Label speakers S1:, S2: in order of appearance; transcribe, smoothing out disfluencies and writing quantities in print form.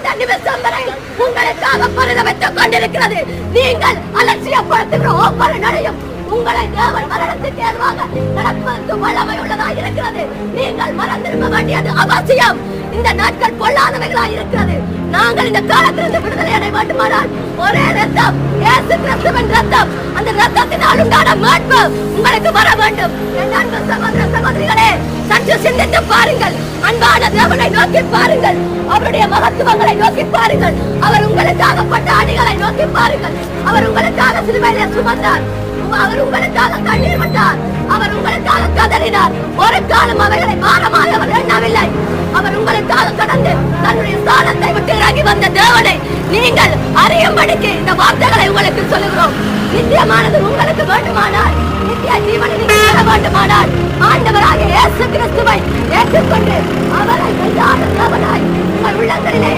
S1: இந்த நிமிஷம் வரை உங்களுக்காக பரிதவித்துக் கொண்டிருக்கிறது. நீங்கள் அலட்சியப்படுத்துகிற ஒவ்வொரு நடையும் உங்களை தேவன் மரணத்துக்கு ஏதுவாக நடப்பதற்கு வல்லமை உள்ளதாக இருக்கிறது. நீங்கள் மறந்திருக்க வேண்டியது அவசியம். இந்த நாட்கள் பொல்லாதவைகளாக இருக்கிறது. நாங்கள் இந்த காலத்திலிருந்து விடுதலை அடைய வேண்டுமானால் ஒரே ரத்தம், இயேசு கிறிஸ்துவின் ரத்தம், அந்த ரத்தத்தினால் உண்டான மீட்பு உங்களுக்கு வர வேண்டும். என் அன்பு சகோதர சகோதரிகளே, சற்று சிந்தித்து பாருங்கள். அன்பான தேவனை நோக்கி பாருங்கள். அவருடைய மகத்துவங்களை நோக்கி பாருங்கள். அவர் உங்களுக்காக பட்ட அடிகளை நோக்கி பாருங்கள். அவர் உங்களுக்காக சிலுவையிலே சுமந்தார். அவர் உங்களுக்காக கண்ணீர் விட்டார். அவர் உங்களுக்காக கதறினார். ஒரு காலம் அவைகளை பாரமாக அவர் எண்ணவில்லை. அவர் உங்களுக்காக கடந்து தன்னுடைய ஸ்தானத்தை விட்டு இறங்கி வந்த தேவனை நீங்கள் அறியும்படிக்கு இந்த வார்த்தைகளை உங்களுக்கு சொல்லுகிறோம். நித்தியமானது உங்களுக்கு வேண்டுமானால், நித்திய ஜீவனை நீங்கள் பெற வேண்டுமானால், ஆண்டவராகிய இயேசு கிறிஸ்துவை ஏற்றுக்கொண்டு அவரை கையாள தேவனாய் உங்கள் உள்ளங்களிலே